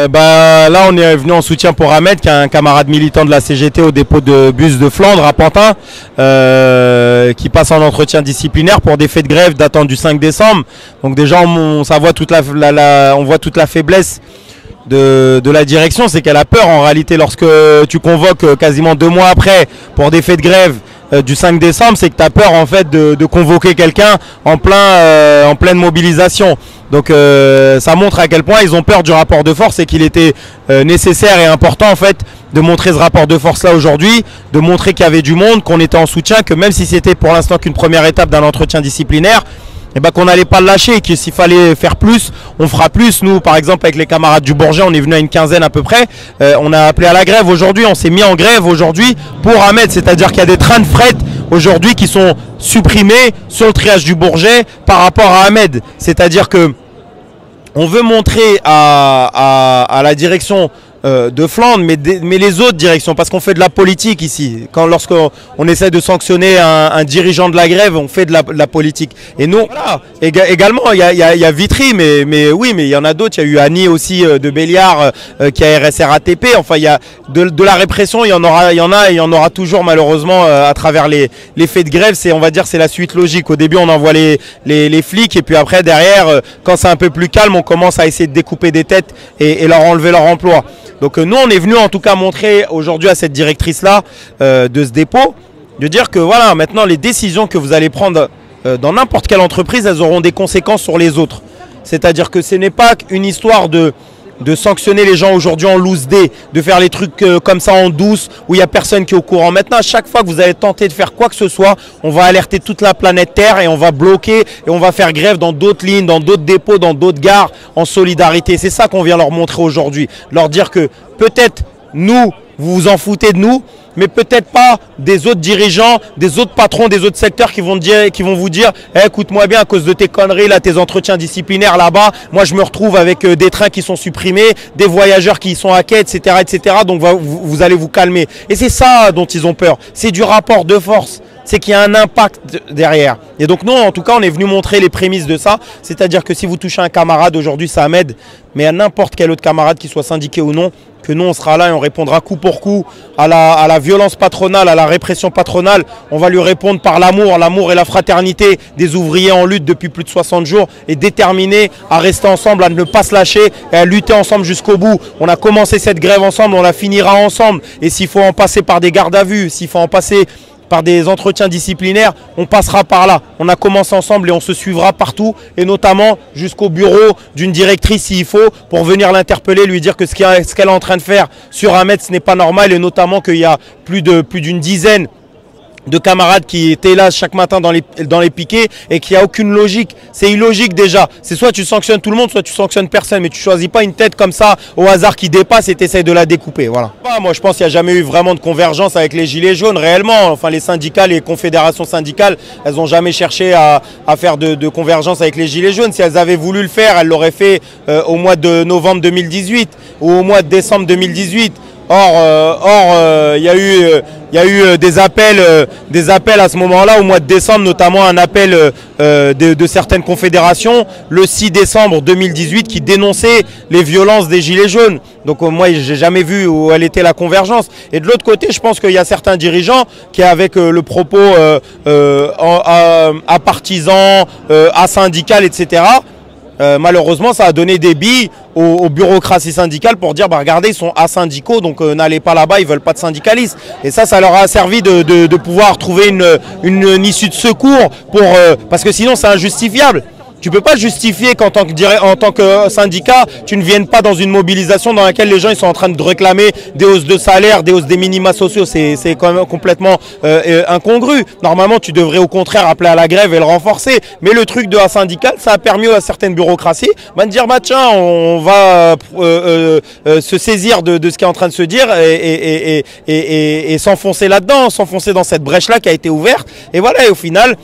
Là, on est venu en soutien pour Ahmed, qui est un camarade militant de la CGT au dépôt de bus de Flandre à Pantin, qui passe en entretien disciplinaire pour des faits de grève datant du 5 décembre. Donc déjà, on voit toute la faiblesse de la direction, c'est qu'elle a peur en réalité lorsque tu convoques quasiment 2 mois après pour des faits de grève du 5 décembre, c'est que tu as peur en fait de convoquer quelqu'un en pleine mobilisation. Donc ça montre à quel point ils ont peur du rapport de force et qu'il était nécessaire et important en fait de montrer ce rapport de force là aujourd'hui, de montrer qu'il y avait du monde, qu'on était en soutien, que même si c'était pour l'instant qu'une première étape d'un entretien disciplinaire, et qu'on n'allait pas le lâcher et que s'il fallait faire plus, on fera plus. Nous par exemple avec les camarades du Bourget, on est venu à une quinzaine à peu près, on a appelé à la grève aujourd'hui, on s'est mis en grève aujourd'hui pour Ahmed, c'est-à-dire qu'il y a des trains de fret aujourd'hui qui sont supprimés sur le triage du Bourget par rapport à Ahmed, c'est-à-dire que on veut montrer à la direction de Flandre, mais les autres directions, parce qu'on fait de la politique ici. Lorsqu'on essaie de sanctionner un dirigeant de la grève, on fait de la politique. Et nous, voilà. Également, il y a Vitry, mais oui, mais il y en a d'autres. Il y a eu Annie aussi de Béliard qui a RSRATP. Enfin, il y a de la répression, il y en aura, et il y en aura toujours malheureusement à travers les faits de grève. On va dire, c'est la suite logique. Au début, on envoie les flics, et puis après, derrière, quand c'est un peu plus calme, on commence à essayer de découper des têtes et leur enlever leur emploi. Donc nous, on est venu en tout cas montrer aujourd'hui à cette directrice-là de ce dépôt, de dire que voilà, maintenant les décisions que vous allez prendre dans n'importe quelle entreprise, elles auront des conséquences sur les autres. C'est-à-dire que ce n'est pas une histoire de sanctionner les gens aujourd'hui en loose day, de faire les trucs comme ça en douce, où il n'y a personne qui est au courant. Maintenant, à chaque fois que vous allez tenter de faire quoi que ce soit, on va alerter toute la planète Terre et on va bloquer et on va faire grève dans d'autres lignes, dans d'autres dépôts, dans d'autres gares, en solidarité. C'est ça qu'on vient leur montrer aujourd'hui. Leur dire que peut-être nous, vous vous en foutez de nous, mais peut-être pas des autres dirigeants, des autres patrons, des autres secteurs qui vont vous dire écoute-moi bien, à cause de tes conneries, là, tes entretiens disciplinaires là-bas, moi je me retrouve avec des trains qui sont supprimés, des voyageurs qui sont à quai, etc. etc. Donc vous allez vous calmer. Et c'est ça dont ils ont peur. C'est du rapport de force. C'est qu'il y a un impact derrière. Et donc nous, en tout cas, on est venu montrer les prémices de ça. C'est-à-dire que si vous touchez un camarade aujourd'hui, ça m'aide, mais à n'importe quel autre camarade, qui soit syndiqué ou non, que nous, on sera là et on répondra coup pour coup à la violence patronale, à la répression patronale. On va lui répondre par l'amour et la fraternité des ouvriers en lutte depuis plus de 60 jours et déterminés à rester ensemble, à ne pas se lâcher et à lutter ensemble jusqu'au bout. On a commencé cette grève ensemble, on la finira ensemble. Et s'il faut en passer par des gardes à vue, s'il faut en passer par des entretiens disciplinaires, on passera par là. On a commencé ensemble et on se suivra partout, et notamment jusqu'au bureau d'une directrice s'il faut, pour venir l'interpeller, lui dire que ce qu'elle est en train de faire sur Ahmed, ce n'est pas normal, et notamment qu'il y a plus d'une dizaine de camarades qui étaient là chaque matin dans les piquets et qu'il n'y a aucune logique. C'est illogique déjà. C'est soit tu sanctionnes tout le monde, soit tu sanctionnes personne, mais tu choisis pas une tête comme ça au hasard qui dépasse et tu essaies de la découper. Voilà. Moi je pense qu'il n'y a jamais eu vraiment de convergence avec les gilets jaunes réellement. Enfin les syndicats, les confédérations syndicales, elles n'ont jamais cherché à faire de convergence avec les gilets jaunes. Si elles avaient voulu le faire, elles l'auraient fait au mois de novembre 2018 ou au mois de décembre 2018. Or, il y a eu des appels à ce moment-là, au mois de décembre, notamment un appel de certaines confédérations, le 6 décembre 2018, qui dénonçait les violences des Gilets jaunes. Donc moi, j'ai jamais vu où elle était la convergence. Et de l'autre côté, je pense qu'il y a certains dirigeants qui, avec le propos apartisan, asyndical, etc., malheureusement, ça a donné des billes aux bureaucraties syndicales pour dire regardez, ils sont asyndicaux, donc n'allez pas là-bas, ils veulent pas de syndicalistes. Et ça leur a servi de pouvoir trouver une issue de secours parce que sinon c'est injustifiable. Tu ne peux pas justifier qu'en tant que syndicat, tu ne viennes pas dans une mobilisation dans laquelle les gens ils sont en train de réclamer des hausses de salaire, des hausses des minima sociaux. C'est quand même complètement incongru. Normalement, tu devrais au contraire appeler à la grève et le renforcer. Mais le truc de la syndicale, ça a permis à certaines bureaucraties de dire tiens, on va se saisir de ce qui est en train de se dire et s'enfoncer là-dedans, s'enfoncer dans cette brèche-là qui a été ouverte. Et voilà, et au final,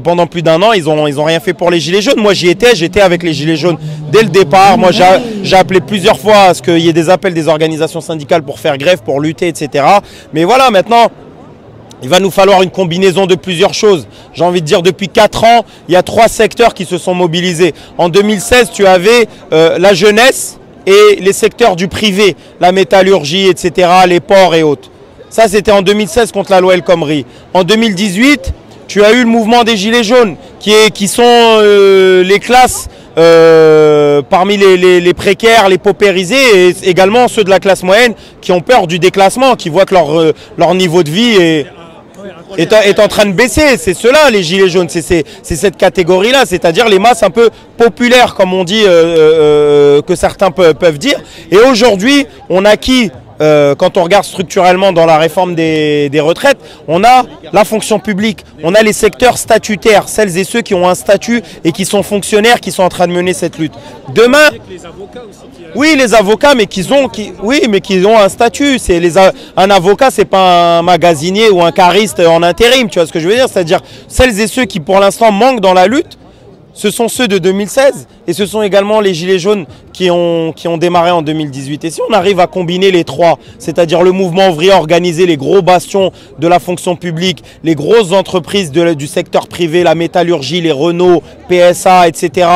pendant plus d'un an, ils ont rien fait pour les Gilets jaunes. Moi, j'étais avec les Gilets jaunes dès le départ. Moi, j'ai appelé plusieurs fois à ce qu'il y ait des appels des organisations syndicales pour faire grève, pour lutter, etc. Mais voilà, maintenant, il va nous falloir une combinaison de plusieurs choses. J'ai envie de dire, depuis 4 ans, il y a 3 secteurs qui se sont mobilisés. En 2016, tu avais la jeunesse, et les secteurs du privé, la métallurgie, etc., les ports et autres. Ça, c'était en 2016 contre la loi El Khomri. En 2018, tu as eu le mouvement des Gilets jaunes, qui sont les classes parmi les précaires, les paupérisés, et également ceux de la classe moyenne qui ont peur du déclassement, qui voient que leur niveau de vie est en train de baisser. C'est ceux-là, les Gilets jaunes, c'est cette catégorie-là, c'est-à-dire les masses un peu populaires, comme on dit, que certains peuvent dire. Et aujourd'hui, on a qui quand on regarde structurellement dans la réforme des retraites, on a la fonction publique, on a les secteurs statutaires, celles et ceux qui ont un statut et qui sont fonctionnaires, qui sont en train de mener cette lutte. Demain, oui, les avocats, mais qui ont un statut. Un avocat, c'est pas un magasinier ou un cariste en intérim, tu vois ce que je veux dire? C'est-à-dire celles et ceux qui pour l'instant manquent dans la lutte, ce sont ceux de 2016 et ce sont également les Gilets jaunes qui ont démarré en 2018. Et si on arrive à combiner les trois, c'est-à-dire le mouvement ouvrier organisé, les gros bastions de la fonction publique, les grosses entreprises du secteur privé, la métallurgie, les Renault, PSA, etc.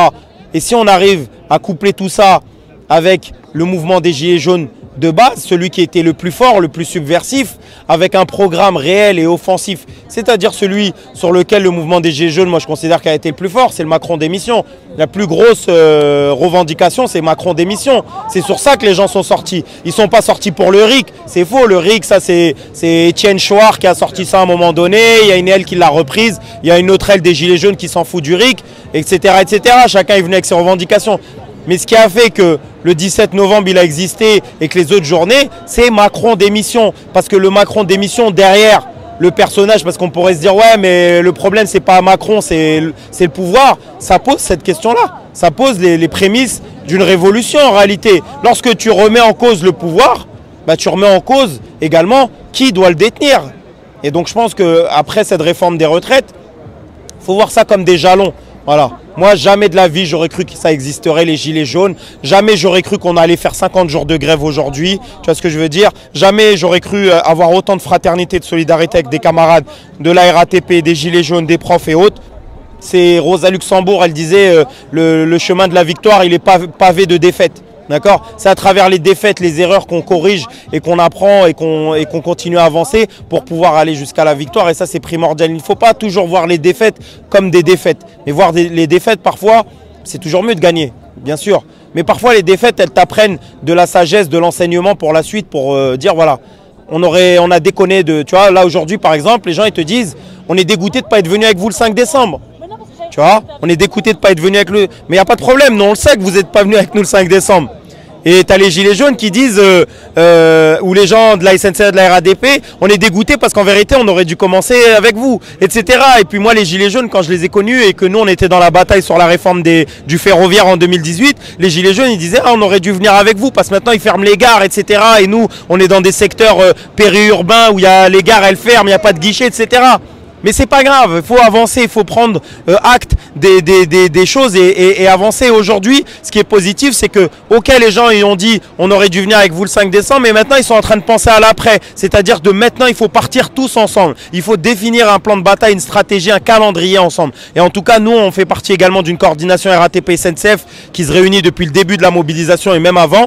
Et si on arrive à coupler tout ça avec le mouvement des Gilets jaunes de base, celui qui était le plus fort, le plus subversif, avec un programme réel et offensif, c'est-à-dire celui sur lequel le mouvement des Gilets jaunes, moi je considère qu'il a été le plus fort, c'est le Macron démission. La plus grosse revendication, c'est Macron démission. C'est sur ça que les gens sont sortis. Ils ne sont pas sortis pour le RIC, c'est faux. Le RIC, ça c'est Étienne Chouard qui a sorti ça à un moment donné, il y a une aile qui l'a reprise, il y a une autre aile des Gilets jaunes qui s'en fout du RIC, etc., etc. Chacun est venu avec ses revendications. Mais ce qui a fait que le 17 novembre, il a existé et que les autres journées, c'est Macron démission. Parce que le Macron démission, derrière le personnage, parce qu'on pourrait se dire, ouais, mais le problème, c'est pas Macron, c'est le pouvoir. Ça pose cette question-là. Ça pose les prémices d'une révolution en réalité. Lorsque tu remets en cause le pouvoir, bah, tu remets en cause également qui doit le détenir. Et donc je pense qu'après cette réforme des retraites, il faut voir ça comme des jalons. Voilà. Moi, jamais de la vie, j'aurais cru que ça existerait, les Gilets jaunes. Jamais j'aurais cru qu'on allait faire 50 jours de grève aujourd'hui. Tu vois ce que je veux dire? Jamais j'aurais cru avoir autant de fraternité, de solidarité avec des camarades de la RATP, des Gilets jaunes, des profs et autres. C'est Rosa Luxembourg, elle disait le chemin de la victoire, il est pavé de défaites. D'accord? C'est à travers les défaites, les erreurs qu'on corrige et qu'on apprend et qu'on continue à avancer pour pouvoir aller jusqu'à la victoire. Et ça, c'est primordial. Il ne faut pas toujours voir les défaites comme des défaites. Mais voir les défaites, parfois, c'est toujours mieux de gagner, bien sûr. Mais parfois, les défaites, elles t'apprennent de la sagesse, de l'enseignement pour la suite, pour dire, voilà, on a déconné de... Tu vois, là, aujourd'hui, par exemple, les gens, ils te disent, on est dégoûté de ne pas être venu avec vous le 5 décembre. Tu vois, on est dégoûté de ne pas être venu avec le... Mais il n'y a pas de problème, nous, on le sait que vous n'êtes pas venu avec nous le 5 décembre. Et tu as les Gilets jaunes qui disent, ou les gens de la SNCF, de la RADP, on est dégoûtés parce qu'en vérité, on aurait dû commencer avec vous, etc. Et puis moi, les Gilets jaunes, quand je les ai connus et que nous, on était dans la bataille sur la réforme du ferroviaire en 2018, les Gilets jaunes, ils disaient, ah, on aurait dû venir avec vous parce que maintenant, ils ferment les gares, etc. Et nous, on est dans des secteurs périurbains où il y a les gares, elles ferment, il n'y a pas de guichet, etc. Mais c'est pas grave, il faut avancer, il faut prendre acte des choses et avancer. Aujourd'hui, ce qui est positif, c'est que, ok, les gens ils ont dit on aurait dû venir avec vous le 5 décembre, mais maintenant ils sont en train de penser à l'après. C'est-à-dire que maintenant il faut partir tous ensemble. Il faut définir un plan de bataille, une stratégie, un calendrier ensemble. Et en tout cas, nous, on fait partie également d'une coordination RATP-SNCF qui se réunit depuis le début de la mobilisation et même avant,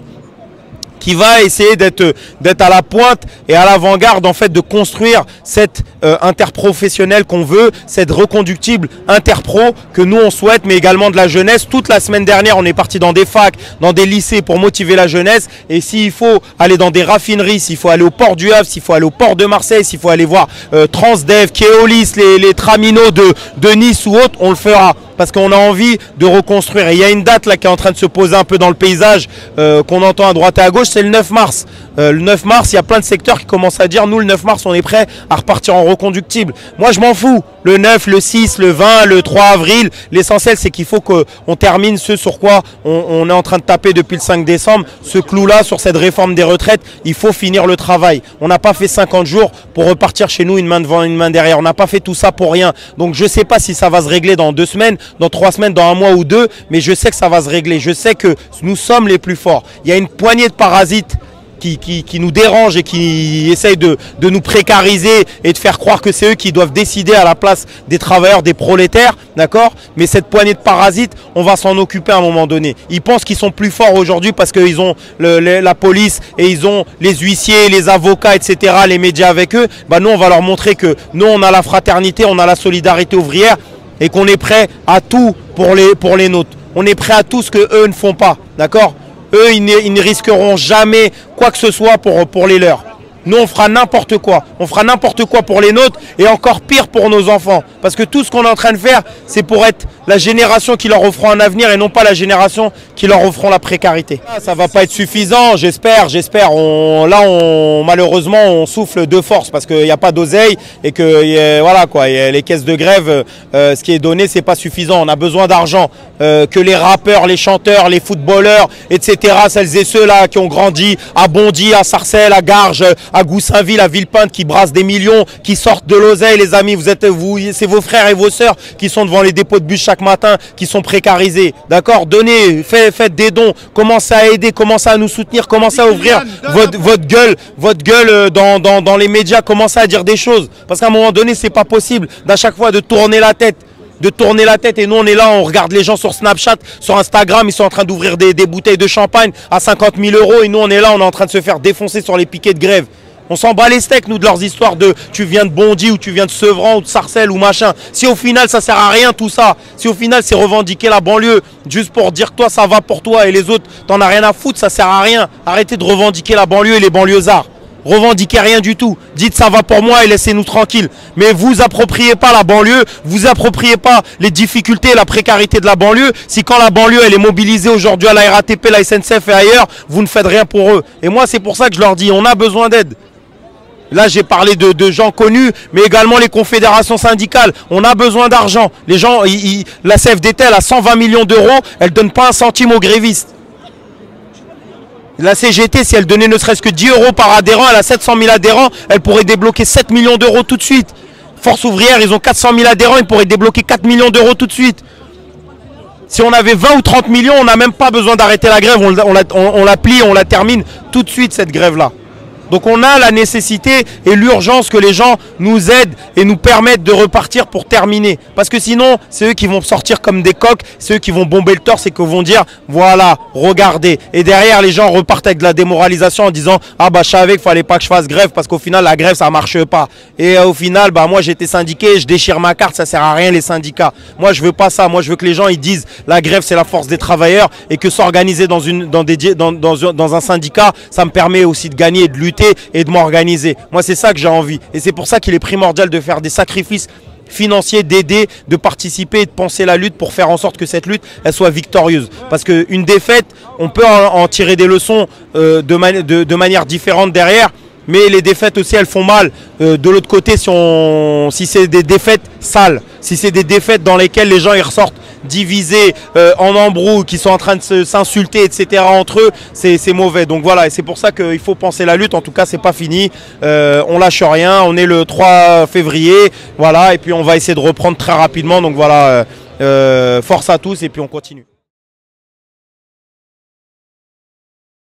qui va essayer d'être à la pointe et à l'avant-garde en fait de construire cette interprofessionnelle qu'on veut, cette reconductible interpro que nous on souhaite, mais également de la jeunesse. Toute la semaine dernière, on est parti dans des facs, dans des lycées pour motiver la jeunesse. Et s'il faut aller dans des raffineries, s'il faut aller au port du Havre, s'il faut aller au port de Marseille, s'il faut aller voir Transdev, Keolis, les Tramino de Nice ou autres, on le fera. Parce qu'on a envie de reconstruire. Et il y a une date là qui est en train de se poser un peu dans le paysage, qu'on entend à droite et à gauche, c'est le 9 mars. Le 9 mars, il y a plein de secteurs qui commencent à dire, nous le 9 mars, on est prêt à repartir en reconductible. Moi, je m'en fous. Le 9, le 6, le 20, le 3 avril, l'essentiel, c'est qu'il faut qu'on termine ce sur quoi on est en train de taper depuis le 5 décembre, ce clou-là sur cette réforme des retraites. Il faut finir le travail. On n'a pas fait 50 jours pour repartir chez nous une main devant, une main derrière. On n'a pas fait tout ça pour rien. Donc, je ne sais pas si ça va se régler dans 2 semaines, dans 3 semaines, dans 1 mois ou 2, mais je sais que ça va se régler. Je sais que nous sommes les plus forts. Il y a une poignée de parasites qui nous dérangent et qui essayent de nous précariser et de faire croire que c'est eux qui doivent décider à la place des travailleurs, des prolétaires, d'accord? Mais cette poignée de parasites, on va s'en occuper à un moment donné. Ils pensent qu'ils sont plus forts aujourd'hui parce qu'ils ont la police et ils ont les huissiers, les avocats, etc., les médias avec eux. Bah, nous, on va leur montrer que nous, on a la fraternité, on a la solidarité ouvrière et qu'on est prêt à tout pour les nôtres. On est prêt à tout ce qu'eux ne font pas, d'accord? Eux, ils ne risqueront jamais quoi que ce soit pour les leurs. Nous, on fera n'importe quoi. On fera n'importe quoi pour les nôtres et encore pire pour nos enfants. Parce que tout ce qu'on est en train de faire, c'est pour être la génération qui leur offrira un avenir et non pas la génération qui leur offrira la précarité. Ça ne va pas être suffisant, j'espère. Malheureusement, on souffle de force parce qu'il n'y a pas d'oseille et que voilà, quoi, les caisses de grève, ce qui est donné, ce n'est pas suffisant. On a besoin d'argent. Que les rappeurs, les chanteurs, les footballeurs, etc., celles et ceux-là qui ont grandi à Bondy, à Sarcelles, à Garges, à Goussainville, à Villepinte, qui brassent des millions, qui sortent de l'oseille, les amis. C'est vos frères et vos sœurs qui sont devant les dépôts de bus chaque matin, qui sont précarisés. D'accord? Donnez, faites des dons, commencez à aider, commencez à nous soutenir, commencez à ouvrir votre gueule dans les médias, commencez à dire des choses. Parce qu'à un moment donné, c'est pas possible d'à chaque fois de tourner la tête. Et nous on est là, on regarde les gens sur Snapchat, sur Instagram, ils sont en train d'ouvrir des bouteilles de champagne à 50 000 € et nous on est là, on est en train de se faire défoncer sur les piquets de grève. On s'en bat les steaks nous de leurs histoires de tu viens de Bondy ou tu viens de Sevran ou de Sarcelles ou machin. Si au final ça sert à rien tout ça, si au final c'est revendiquer la banlieue juste pour dire toi ça va pour toi et les autres t'en as rien à foutre, ça sert à rien. Arrêtez de revendiquer la banlieue et les banlieusards. Revendiquez rien du tout. Dites ça va pour moi et laissez-nous tranquilles. Mais vous appropriez pas la banlieue, vous appropriez pas les difficultés et la précarité de la banlieue. Si quand la banlieue elle est mobilisée aujourd'hui à la RATP, la SNCF et ailleurs, vous ne faites rien pour eux. Et moi c'est pour ça que je leur dis, on a besoin d'aide. Là j'ai parlé de gens connus, mais également les confédérations syndicales. On a besoin d'argent. Les gens, la CFDT elle a 120 millions d'euros, elle donne pas un centime aux grévistes. La CGT, si elle donnait ne serait-ce que 10 € par adhérent, elle a 700 000 adhérents, elle pourrait débloquer 7 millions d'euros tout de suite. Force ouvrière, ils ont 400 000 adhérents, ils pourraient débloquer 4 millions d'euros tout de suite. Si on avait 20 ou 30 millions, on n'a même pas besoin d'arrêter la grève, on la plie, on la termine tout de suite cette grève-là. Donc on a la nécessité et l'urgence que les gens nous aident et nous permettent de repartir pour terminer. Parce que sinon, c'est eux qui vont sortir comme des coqs, c'est eux qui vont bomber le torse et qui vont dire, voilà, regardez. Et derrière, les gens repartent avec de la démoralisation en disant, ah bah je savais qu'il fallait pas que je fasse grève parce qu'au final, la grève, ça marche pas. Et au final, bah moi j'étais syndiqué, je déchire ma carte, ça sert à rien les syndicats. Moi je veux pas ça, moi je veux que les gens ils disent, la grève c'est la force des travailleurs et que s'organiser dans un syndicat, ça me permet aussi de gagner et de lutter et de m'organiser. Moi c'est ça que j'ai envie et c'est pour ça qu'il est primordial de faire des sacrifices financiers, d'aider, de participer et de penser la lutte pour faire en sorte que cette lutte elle soit victorieuse. Parce qu'une défaite, on peut en tirer des leçons de manière différente derrière, mais les défaites aussi elles font mal. De l'autre côté, si c'est des défaites sales, si c'est des défaites dans lesquelles les gens ils ressortent divisés, en embrouille, qui sont en train de s'insulter, etc. entre eux, c'est mauvais. Donc voilà, et c'est pour ça qu'il faut penser la lutte. En tout cas, c'est pas fini. On lâche rien. On est le 3 février, voilà, et puis on va essayer de reprendre très rapidement. Donc voilà, force à tous et puis on continue.